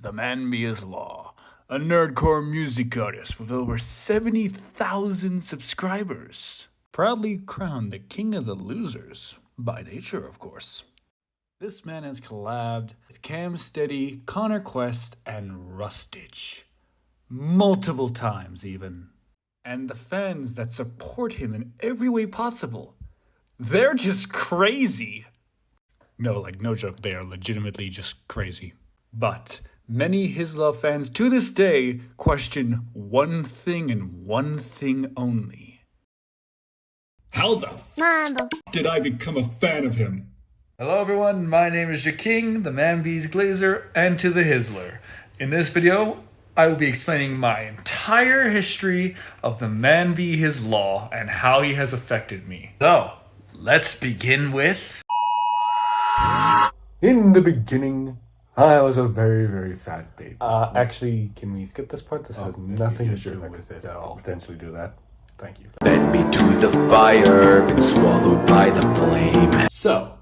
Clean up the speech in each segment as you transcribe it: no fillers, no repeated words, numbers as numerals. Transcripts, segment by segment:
TheManBeHisLa, a nerdcore music artist with over 70,000 subscribers. Proudly crowned the king of the losers, by nature of course. This man has collabed with Cam Steady, Connor Quest, and Rustage. Multiple times even. And the fans that support him in every way possible, they're just crazy. No, no joke, they are legitimately just crazy. But many HisLa fans to this day question one thing and one thing only. How the f did I become a fan of him? Hello everyone, my name is King, the ManBeHisLa Glazer, and to the HisLa. In this video, I will be explaining my entire history of the ManBeHisLa and how he has affected me. So, let's begin with... In the beginning, I was a very, very fat baby. Actually, can we skip this part? This has nothing to do with it. I'll potentially do that. Thank you. Led me to the fire, been swallowed by the flame. So,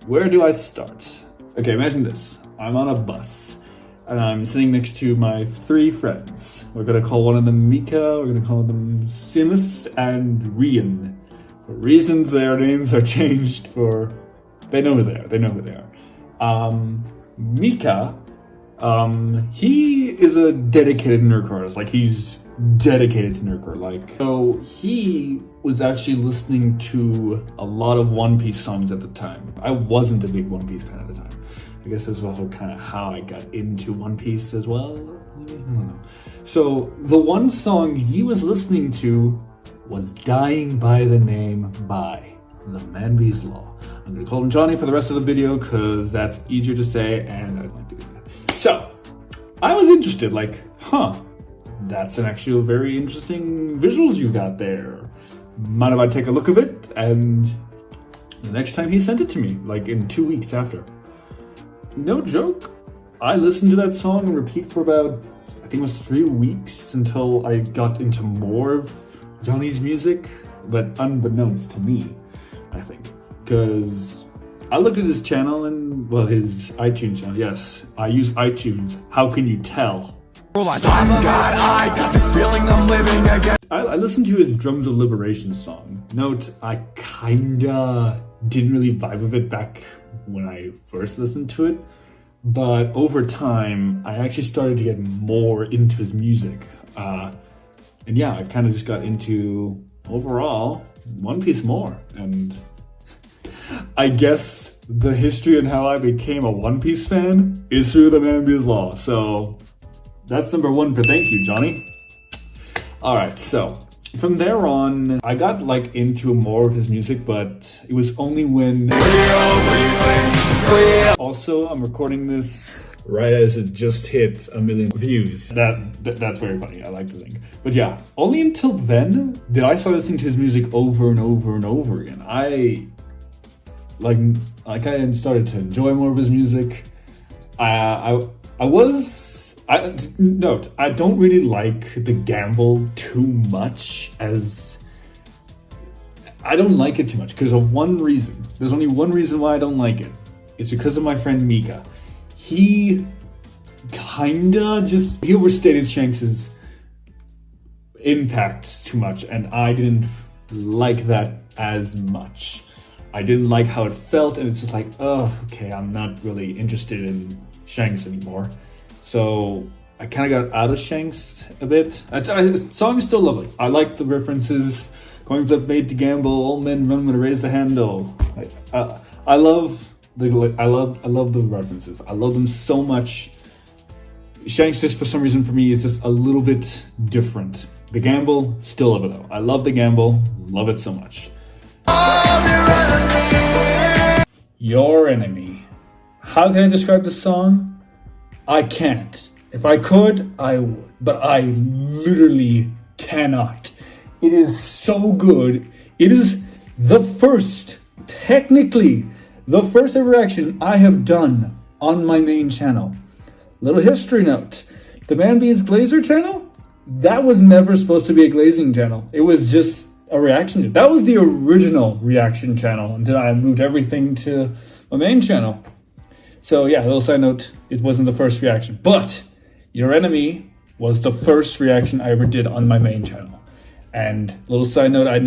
where do I start? Okay, imagine this. I'm on a bus, and I'm sitting next to my three friends. We're gonna call one of them Mika, we're gonna call them Simus and Rian. For reasons their names are changed for... They know who they are. Mika, he is a dedicated nerdcore artist. Like, he's dedicated to nerdcore. So he was actually listening to a lot of One Piece songs at the time. I wasn't a big One Piece fan at the time. I guess this is also kind of how I got into One Piece as well. I don't know. So the one song he was listening to was Dying by the Name by TheManBeHisLa. I'm gonna call him Johnny for the rest of the video because that's easier to say and I'd like to do that. So, I was interested, that's an actual very interesting visuals you got there. Mind if I take a look of it? And the next time he sent it to me, in 2 weeks after. No joke, I listened to that song on repeat for about, I think it was 3 weeks until I got into more of Johnny's music, but unbeknownst to me, I think. Because I looked at his channel his iTunes channel. Yes, I use iTunes. How can you tell? I got this feeling I'm living again. I listened to his Drums of Liberation song. Note, I kinda didn't really vibe with it back when I first listened to it. But over time, I actually started to get more into his music. And yeah, I kind of just got into, overall, One Piece more. And I guess the history and how I became a One Piece fan is through TheManBeHisLa. So that's number one for thank you, Johnny. Alright, so from there on, I got into more of his music, but it was only when... Also, I'm recording this right as it just hit 1 million views. That's very funny, I like to think. But yeah, only until then did I start listening to his music over and over and over again. I started to enjoy more of his music. I don't really like the gamble too much, as I don't like it too much because of one reason. There's only one reason why I don't like it. It's because of my friend Mika. He overstated Shanks's impact too much, and I didn't like that as much. I didn't like how it felt, and it's just oh, okay, I'm not really interested in Shanks anymore. So I kind of got out of Shanks a bit. The song is still lovely. I like the references. Coins up made to gamble. Old men run when to raise the handle. I love the references. I love them so much. Shanks just for some reason for me is just a little bit different. The gamble, still love it though. I love the gamble. Love it so much. Your enemy. How can I describe the song? I can't. If I could, I would. But I literally cannot. It is so good. It is technically, the first ever reaction I have done on my main channel. Little history note. The ManBeHisLa Glazer channel? That was never supposed to be a glazing channel. It was just a reaction. That was the original reaction channel until I moved everything to my main channel. So yeah, a little side note, it wasn't the first reaction, but Your Enemy was the first reaction I ever did on my main channel. And little side note, I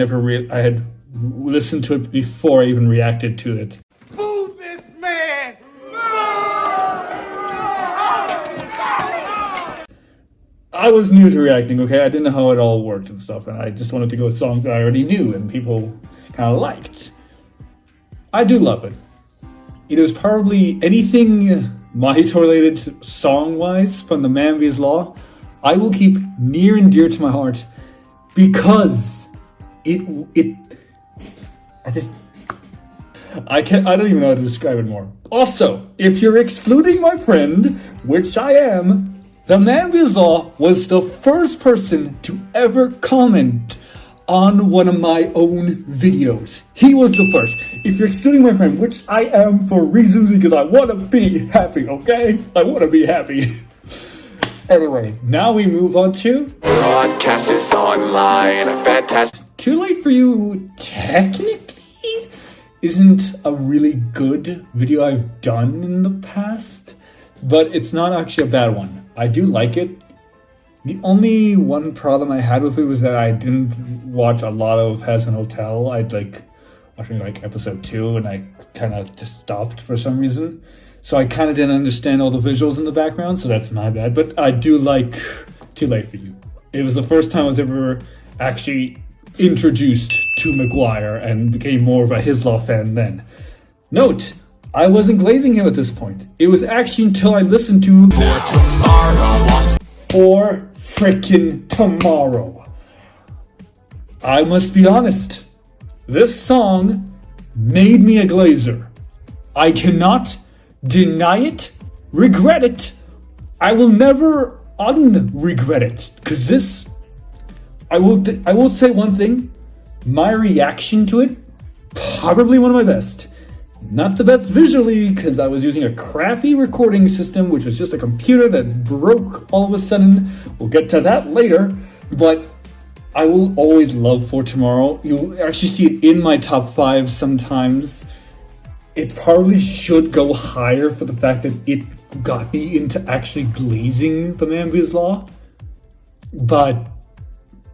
had listened to it before I even reacted to it. Move this man! I was new to reacting, okay? I didn't know how it all worked and stuff, and I just wanted to go with songs that I already knew and people kind of liked. I do love it. It is probably anything Mahito related song-wise from TheManBeHisLa, I will keep near and dear to my heart because I don't even know how to describe it more. Also, if you're excluding my friend, which I am, TheManBeHisLa was the first person to ever comment on one of my own videos. He was the first. If you're excluding my friend, which I am for reasons because I want to be happy, okay? I want to be happy. Anyway, now we move on to... Broadcast is online, a fantastic... Too Late For You technically isn't a really good video I've done in the past, but it's not actually a bad one. I do like it. The only one problem I had with it was that I didn't watch a lot of Hazbin Hotel. I'd watching episode 2 and I kind of just stopped for some reason. So I kind of didn't understand all the visuals in the background, so that's my bad. But I do like Too Late For You. It was the first time I was ever actually introduced to McGuire and became more of a HisLa fan then. Note, I wasn't glazing him at this point. It was actually until I listened to For Frickin' Tomorrow. I must be honest, this song made me a glazer. I cannot deny it, regret it. I will never unregret it, because this, I will say one thing, my reaction to it, probably one of my best. Not the best visually, because I was using a crappy recording system, which was just a computer that broke all of a sudden. We'll get to that later, but I will always love For Tomorrow. You'll actually see it in my top 5 sometimes. It probably should go higher for the fact that it got me into actually glazing TheManBeHisLa, but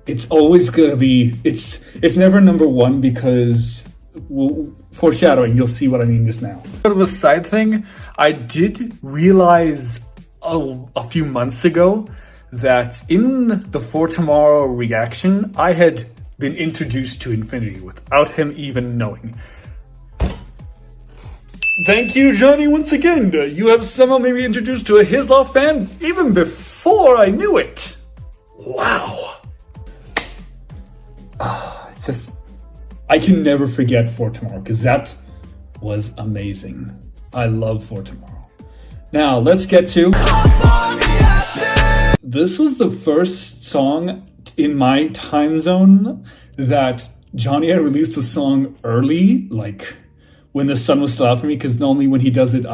it's always gonna be, it's never number 1 because, well, foreshadowing, you'll see what I mean just now. Bit of a side thing, I did realize a few months ago that in the For Tomorrow reaction, I had been introduced to Infinity without him even knowing. Thank you, Johnny, once again. You have somehow made me introduced to a HisLa fan even before I knew it. Wow. It's just, I can never forget For Tomorrow because that was amazing. I love For Tomorrow. Now, let's get to... This was the first song in my time zone that Johnny had released a song early, like when the sun was still out for me, because normally when he does it,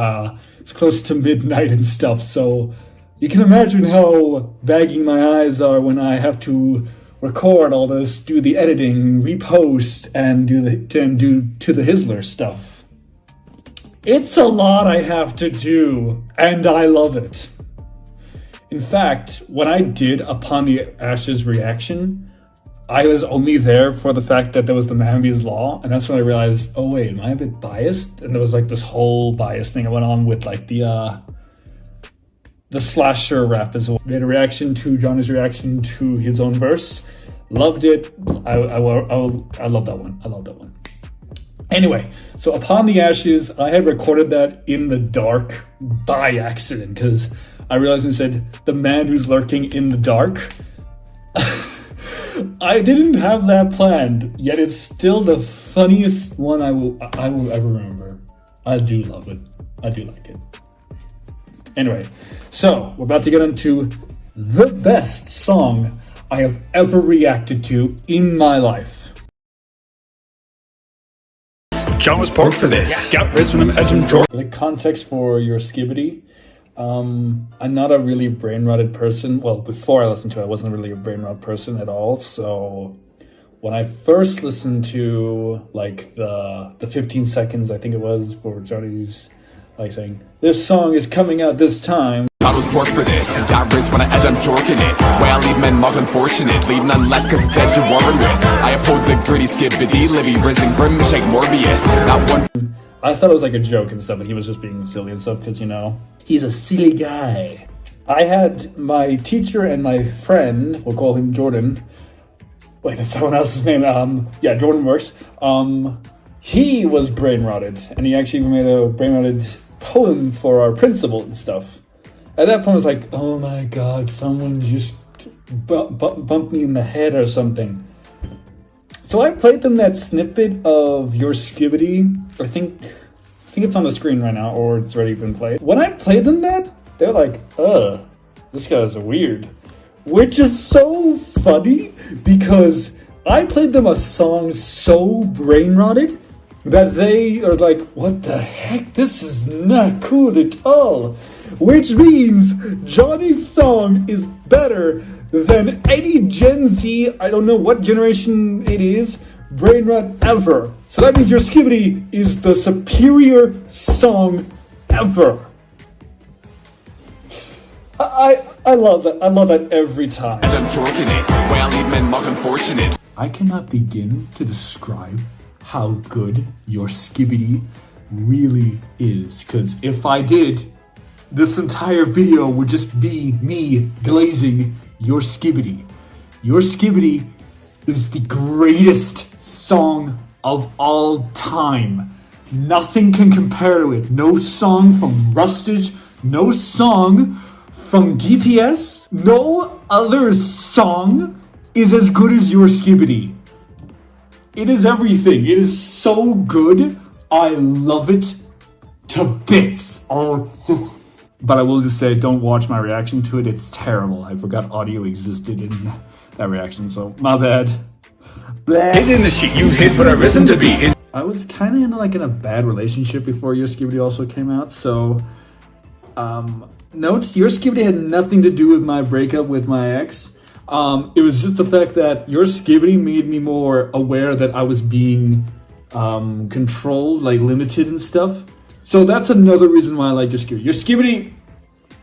it's close to midnight and stuff. So you can imagine how bagging my eyes are when I have to record all this, do the editing, repost, and do to the HisLa stuff. It's a lot I have to do, and I love it. In fact, when I did Upon the Ashes reaction, I was only there for the fact that there was TheManBeHisLa, and that's when I realized, oh wait, am I a bit biased? And there was like this whole bias thing that went on with like the slasher rap as well. Made a reaction to Johnny's reaction to his own verse. Loved it. I love that one. I love that one. Anyway, so Upon the Ashes, I had recorded that in the dark by accident because I realized when it said the man who's lurking in the dark. I didn't have that planned, yet it's still the funniest one I will ever remember. I do love it. I do like it. Anyway, so we're about to get into the best song I have ever reacted to in my life. John was porked for this. Got wisdom as in George. The context for your Skibidi. I'm not a really brain-rotted person. Well, before I listened to it, I wasn't really a brain-rot person at all. So when I first listened to like the 15 seconds, I think it was, for Johnny's like saying, "This song is coming out this time." I was born for this. Got wrist when I edge, I'm jorking it. Way I leave men marked unfortunate. Leave none left cause it's edge you're warring with. I uphold the gritty skibidi, livy, risen, grim, shake Morbius. Not one. I thought it was like a joke and stuff, but he was just being silly and stuff because, you know, he's a silly guy. I had my teacher and my friend, we'll call him Jordan. Wait, that's someone else's name. Yeah, Jordan works. He was brain rotted, and he actually made a brain rotted poem for our principal and stuff. At that point, I was like, oh my god, someone just bumped me in the head or something. So I played them that snippet of Your Skibidi. I think it's on the screen right now, or it's already been played. When I played them that, they're like, this guy's weird. Which is so funny, because I played them a song so brain rotted that they are like, what the heck? This is not cool at all. Which means Johnny's song is better than any Gen Z, I don't know what generation it is, brain rot ever. So that means Your Skibidi is the superior song ever. I love that. I love that every time. I'm jorking it. Way I leave men marked unfortunate. I cannot begin to describe how good Your Skibidi really is, because if I did, this entire video would just be me glazing Your Skibidi. Your Skibidi is the greatest song of all time. Nothing can compare to it. No song from Rustage, no song from DPS, no other song is as good as Your Skibidi. It is everything. It is so good. I love it to bits. Oh, it's just... But I will just say, don't watch my reaction to it. It's terrible. I forgot audio existed in that reaction, so my bad. Hid in the sheet you hid but are risen to be. I was kind of in a bad relationship before Your Skibidi also came out, so... Note, Your Skibidi had nothing to do with my breakup with my ex. It was just the fact that Your Skibidi made me more aware that I was being controlled, like limited and stuff. So that's another reason why I like Your Skibidi. Your Skibidi,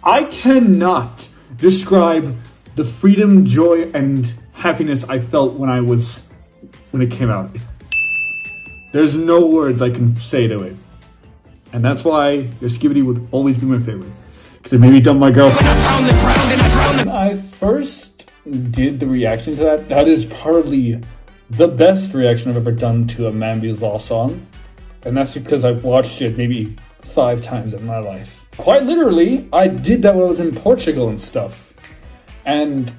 I cannot describe the freedom, joy, and happiness I felt when it came out. There's no words I can say to it. And that's why Your Skibidi would always be my favorite. Because it made me dump my girlfriend. When I first did the reaction to that is probably the best reaction I've ever done to a ManBeHisLa song. And that's because I've watched it maybe 5 times in my life. Quite literally, I did that when I was in Portugal and stuff. And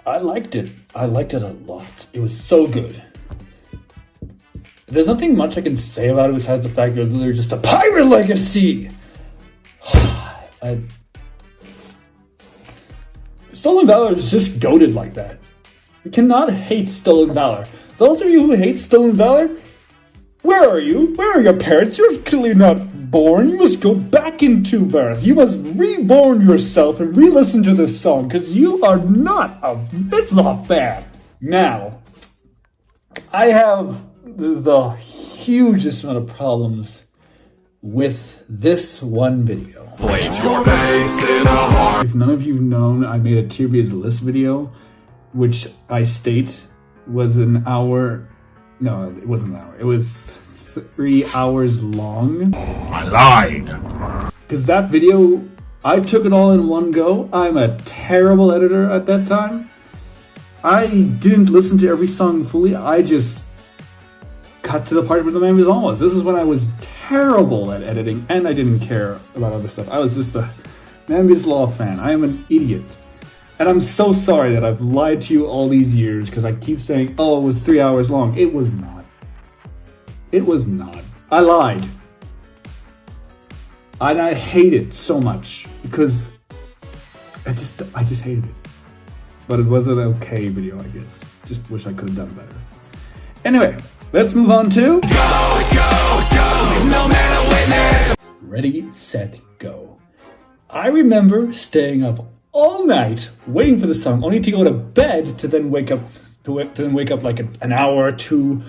I liked it. I liked it a lot. It was so good. There's nothing much I can say about it besides the fact that it was literally just a pirate legacy. Stolen Valor is just goated like that. You cannot hate Stolen Valor. Those of you who hate Stolen Valor, where are you? Where are your parents? You're clearly not born. You must go back into birth. You must reborn yourself and re-listen to this song, because you are not it's not fair. Now, I have the hugest amount of problems with this one video. If none of you've known, I made a TierBeHisList video, which I state was an hour. No, it wasn't an hour. It was 3 hours long. I lied. Because that video, I took it all in one go. I'm a terrible editor at that time. I didn't listen to every song fully. I just cut to the part where the ManBeHisLa was. This is when I was terrible at editing, and I didn't care about other stuff. I was just a ManBeHisLa fan. I am an idiot. And I'm so sorry that I've lied to you all these years, because I keep saying, oh, it was 3 hours long. It was not. It was not. I lied. And I hate it so much, because I just hated it. But it was an okay video, I guess. Just wish I could have done better. Anyway, let's move on to... Go, no man a witness! Ready, set, go. I remember staying up all night waiting for the song, only to go to bed to then wake up like an hour or two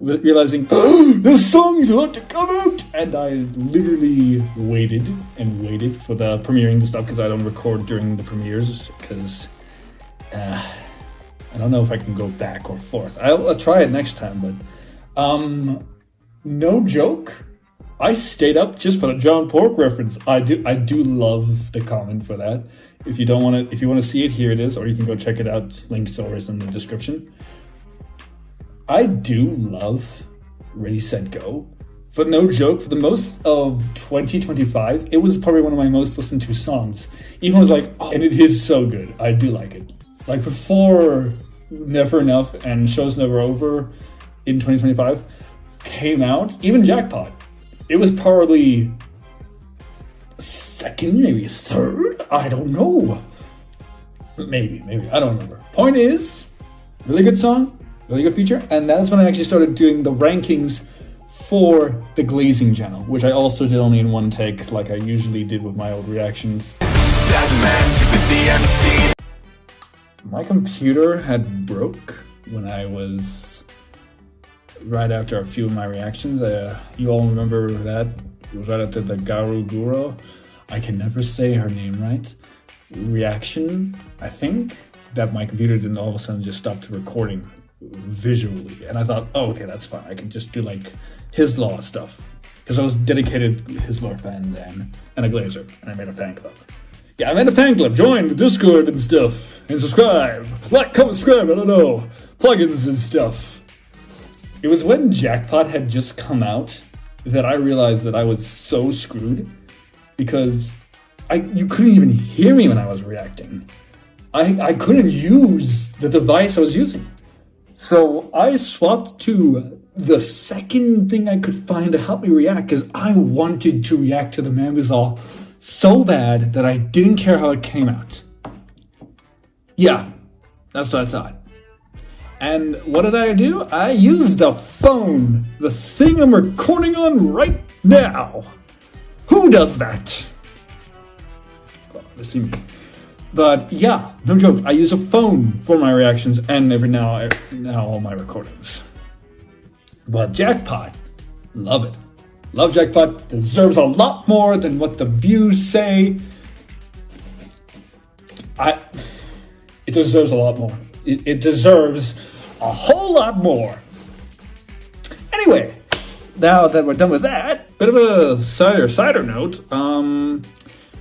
realizing the song's about to come out, and I literally waited and waited for the premiering to stop because I don't record during the premieres because I don't know if I can go back or forth. I'll try it next time, but no joke, I stayed up just for the John Pork reference. I do love the comment for that. If you want to see it, here it is, or you can go check it out. Links always in the description. I do love Ready, Set, Go. But no joke, for the most of 2025, it was probably one of my most listened to songs. Even was like, oh, and it is so good. I do like it. Like before Never Enough and Show's Never Over in 2025 came out, even Jackpot, it was probably second, maybe third. I don't know. Maybe. I don't remember. Point is, really good song, really good feature, and that's when I actually started doing the rankings for the Glazing channel, which I also did only in one take, like I usually did with my old reactions. My computer had broke when I was right after a few of my reactions. You all remember that? It was right after the Garu Guro. I can never say her name right. Reaction, I think, that my computer didn't all of a sudden just stop recording visually. And I thought, oh, okay, that's fine. I can just do like HisLa stuff. Because I was dedicated HisLa fan then, and a Glazer, and I made a fan club. Yeah, I made a fan club. Join the Discord and stuff. And subscribe. Like, comment, subscribe, I don't know. Plugins and stuff. It was when Jackpot had just come out that I realized that I was so screwed. Because you couldn't even hear me when I was reacting. I couldn't use the device I was using. So I swapped to the second thing I could find to help me react because I wanted to react to TheManBeHisLa so bad that I didn't care how it came out. Yeah, that's what I thought. And what did I do? I used the phone, the thing I'm recording on right now. Who does that? Well, this seems. But yeah, no joke. I use a phone for my reactions and every now all my recordings. But Jackpot, love it. Love Jackpot. Deserves a lot more than what the views say. It deserves a lot more. It deserves a whole lot more. Anyway, now that we're done with that, bit of a cider note.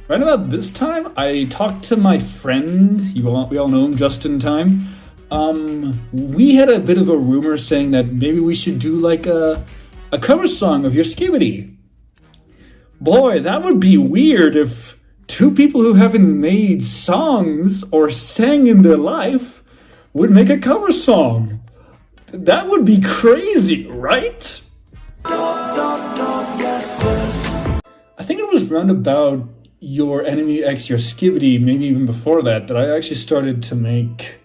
Right about this time, I talked to my friend. We all know him, Justin Time. We had a bit of a rumor saying that maybe we should do like a cover song of your Skibidi. Boy, that would be weird if two people who haven't made songs or sang in their life would make a cover song. That would be crazy, right? I think it was round about Your Enemy X Your Skibidi, maybe even before that I actually started to make...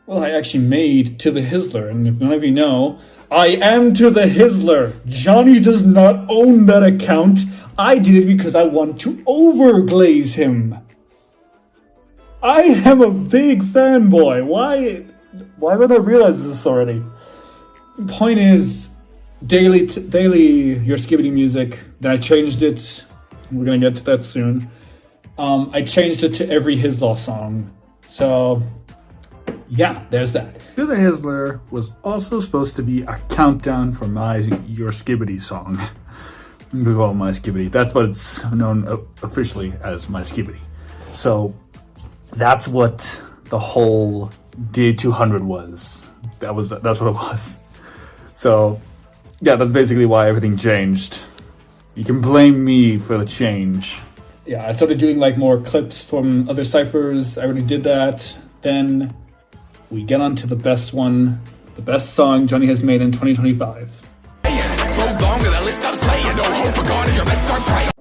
Well, I actually made TheHisLa, and if none of you know, I am TheHisLa. Johnny does not own that account. I did it because I want to overglaze him. I am a big fanboy. Why did I realize this already? Point is, daily your Skibidi music. Then I changed it. We're gonna get to that soon. I changed it to every HisLa song. So yeah, there's that. TheHisLa was also supposed to be a countdown for your Skibidi song. We call it my Skibidi. That's what it's known officially as my Skibidi. So that's what the whole day 200 was. That's what it was. So yeah, that's basically why everything changed. You can blame me for the change. Yeah, I started doing like more clips from other ciphers. I already did that. Then we get on to the best one, the best song Johnny has made in 2025.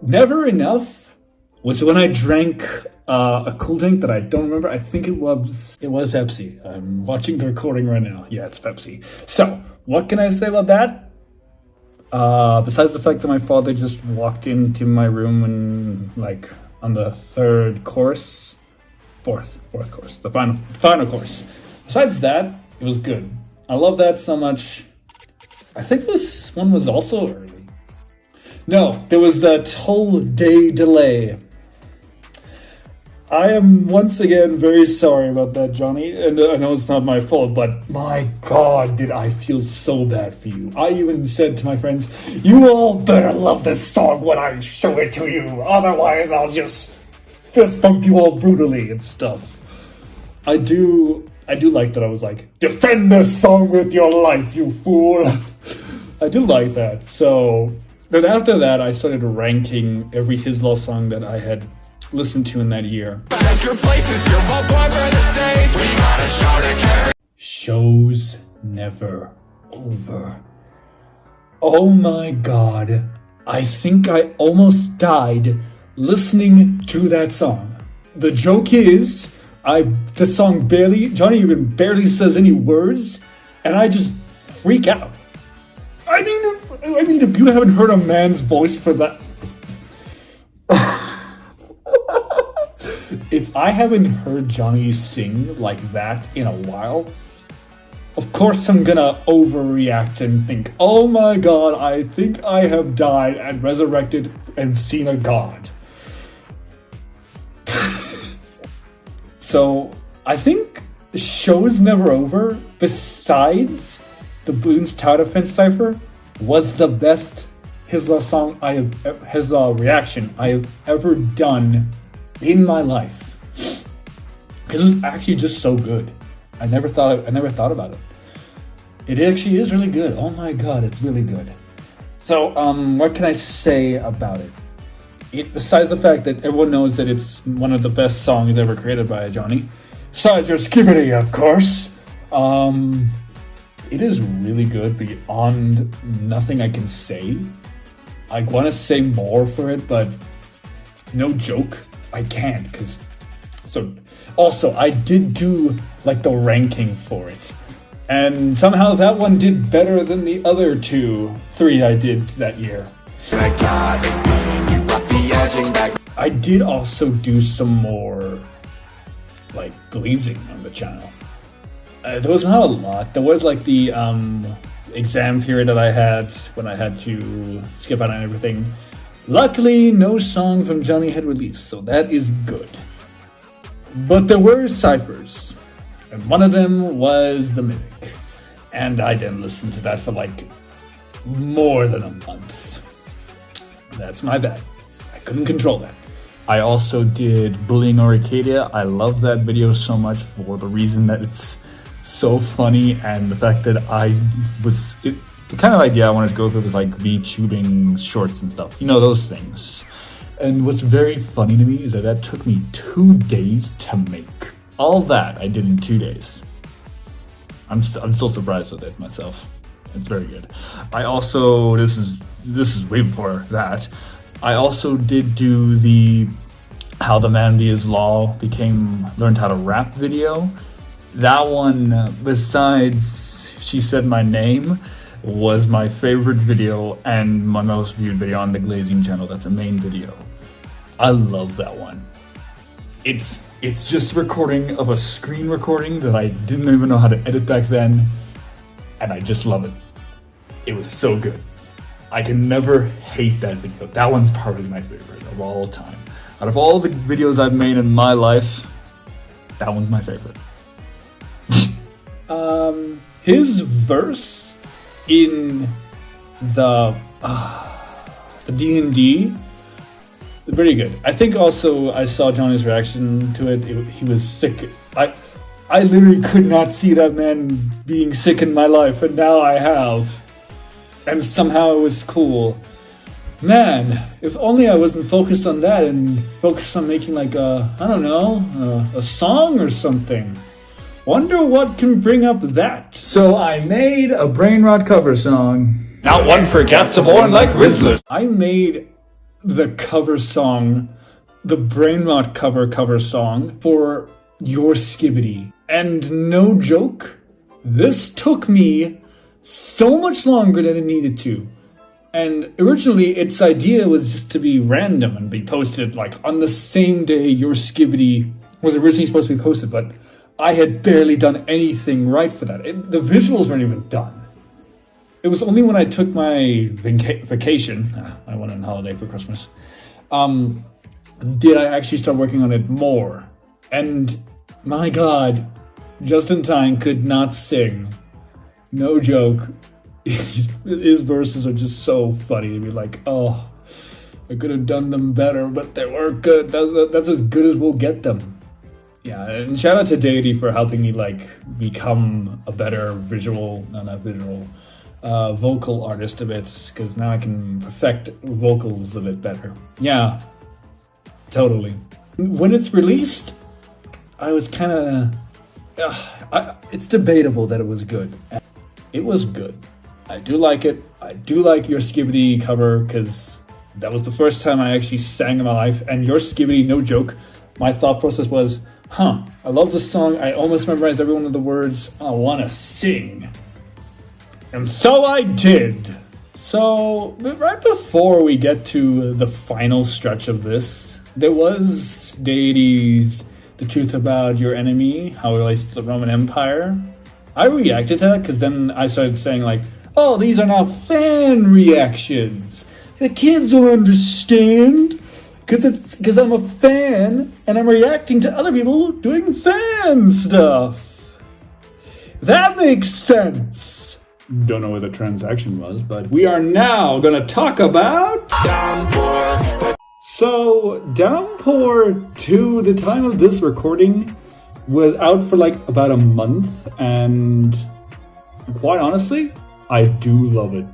Never Enough was when I drank a cool drink that I don't remember. I think it was Pepsi. I'm watching the recording right now. Yeah, it's Pepsi. So what can I say about that? Besides the fact that my father just walked into my room and like on the fourth course, the final course. Besides that, it was good. I love that so much. I think this one was also early. No, there was that whole day delay. I am once again very sorry about that, Johnny, and I know it's not my fault, but my god, did I feel so bad for you. I even said to my friends, you all better love this song when I show it to you, otherwise I'll just fist bump you all brutally and stuff. I do like that I was like, defend this song with your life, you fool. I do like that. So then after that, I started ranking every HisLa song that I had listened to in that year. Shows never over. Oh my god. I think I almost died listening to that song. The joke is, the song Johnny even barely says any words, and I just freak out. I mean, if you haven't heard a man's voice for that... If I haven't heard Johnny sing like that in a while, of course I'm gonna overreact and think, oh my god, I think I have died and resurrected and seen a god. So, I think the show is never over, besides the Bloons Tower Defense Cypher, was the best HisLa song HisLa reaction I have ever done in my life. Because it's actually just so good. I never thought about it. It actually is really good. Oh my god, it's really good. So, what can I say about it? Besides the fact that everyone knows that it's one of the best songs ever created by Johnny. Besides your Skibidi, of course. It is really good beyond nothing I can say. I want to say more for it, but no joke, I can't. Also, I did do like the ranking for it. And somehow that one did better than the other 3 I did that year. I did also do some more like glazing on the channel. There was not a lot. There was like the exam period that I had when I had to skip out on everything. Luckily, no song from Johnny had released, so that is good. But there were ciphers, and one of them was the Mimic. And I didn't listen to that for like more than a month. That's my bad. I couldn't control that. I also did Bullying Arcadia. I love that video so much for the reason that it's so funny, and the fact that the kind of idea I wanted to go through was like VTubing shorts and stuff, you know, those things. And what's very funny to me is that took me 2 days to make. All that I did in 2 days. I'm still surprised with it myself. It's very good. I also, this is way before that, I also did do the how TheManBeHisLa learned how to rap video. That one, besides She Said My Name, was my favorite video and my most viewed video on the Glazing channel. That's a main video. I love that one. It's just a recording of a screen recording that I didn't even know how to edit back then, and I just love it. It was so good. I can never hate that video. That one's probably my favorite of all time. Out of all the videos I've made in my life, that one's my favorite. His verse in the D&D is pretty good. I think also I saw Johnny's reaction to it. He was sick. I literally could not see that man being sick in my life, and now I have. And somehow it was cool. Man, if only I wasn't focused on that and focused on making like a song or something. Wonder what can bring up that. So I made a brain rot cover song. Not one forgets the born like Rizzlers. I made the cover song, the brain rot cover song for Your Skibidi. And no joke, this took me so much longer than it needed to. And originally its idea was just to be random and be posted like on the same day Your Skibidi was originally supposed to be posted, but I had barely done anything right for that. The visuals weren't even done. It was only when I took my vacation, I went on holiday for Christmas, did I actually start working on it more. And my God, Justin Tyne could not sing. No joke. His verses are just so funny to be like, oh, I could have done them better, but they were good. That's as good as we'll get them. Yeah, and shout out to Deity for helping me like become a better vocal artist a bit, because now I can perfect vocals a bit better. Yeah, totally. When it's released, I was kind of, it's debatable that it was good. It was good. I do like it. I do like your Skibidi cover, because that was the first time I actually sang in my life. And your Skibidi, no joke, my thought process was, I love this song. I almost memorized every one of the words. I want to sing. And so I did. So right before we get to the final stretch of this, there was Deity's The Truth About Your Enemy, How It Relates to the Roman Empire. I reacted to that because then I started saying like, oh, these are now fan reactions. The kids will understand because I'm a fan and I'm reacting to other people doing fan stuff. That makes sense. Don't know what the transaction was, but we are now going to talk about Downpour. So, Downpour, to the time of this recording, was out for like about a month, and quite honestly, I do love it.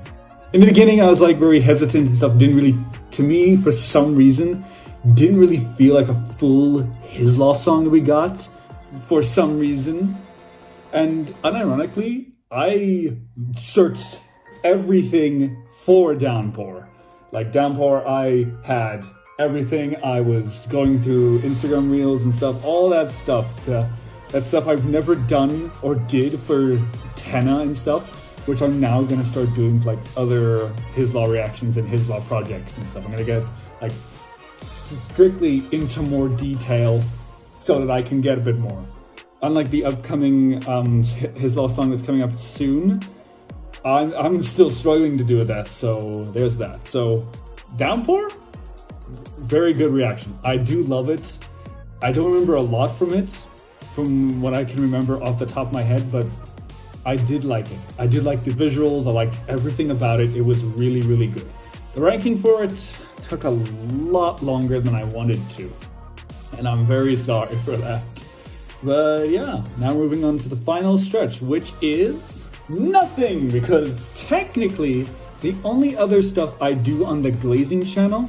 In the beginning, I was like very hesitant and stuff. Didn't really, to me, for some reason, didn't really feel like a full HisLa song that we got for some reason. And unironically, I searched everything for Downpour. Like Downpour, I had everything. I was going through Instagram reels and stuff, all that stuff. That stuff I've never done or did for Tenna and stuff, which I'm now going to start doing for, like, other HisLa reactions and HisLa projects and stuff. I'm going to get like strictly into more detail so that I can get a bit more. Unlike the upcoming HisLa song that's coming up soon, I'm still struggling to do that, so there's that. So, Downpour, very good reaction. I do love it. I don't remember a lot from it, from what I can remember off the top of my head, but I did like it. I did like the visuals, I liked everything about it. It was really, really good. The ranking for it took a lot longer than I wanted to, and I'm very sorry for that. But yeah, now moving on to the final stretch, which is nothing, because technically the only other stuff I do on the Glazing channel,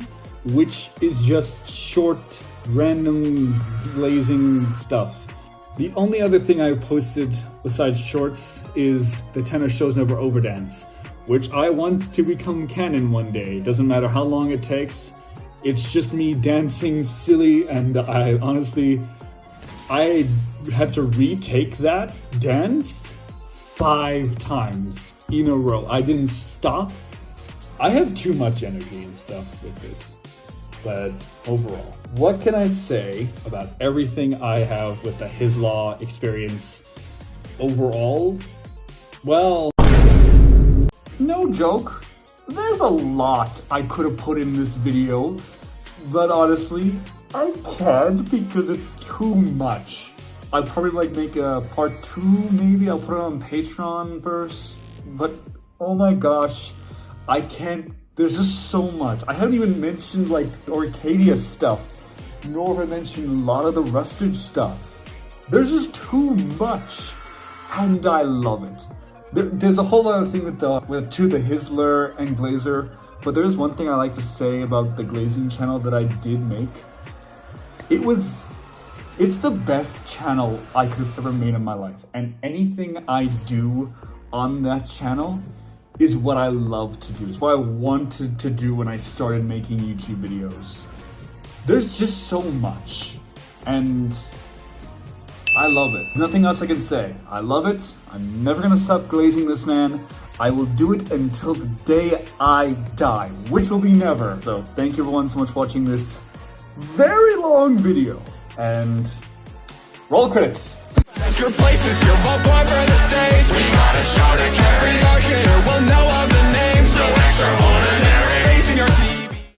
which is just short, random glazing stuff. The only other thing I posted besides shorts is the Tenor Shows Never Overdance, which I want to become canon one day. Doesn't matter how long it takes. It's just me dancing silly, and I honestly, I had to retake that dance 5 times in a row. I didn't stop. I have too much energy and stuff with this. But overall, what can I say about everything I have with the HisLa experience overall? Well, no joke. There's a lot I could have put in this video, but honestly, I can't because it's too much. I'll probably like make a part 2 maybe. I'll put it on Patreon first. But oh my gosh, I can't. There's just so much. I haven't even mentioned like Orcadia stuff, nor have I mentioned a lot of the Rustage stuff. There's just too much, and I love it. There's a whole other thing with TheHisLa and Glazer, but there's one thing I like to say about the Glazing channel that I did make. It's the best channel I could have ever made in my life, and anything I do on that channel is what I love to do. It's what I wanted to do when I started making YouTube videos. There's just so much, and I love it. There's nothing else I can say. I love it. I'm never gonna stop glazing this man. I will do it until the day I die, which will be never. So thank you everyone so much for watching this very long video, and roll credits. your places. You're all born for the stage. We got a show to carry. Every dark hitter will know of the names. So extraordinary. Facing your team.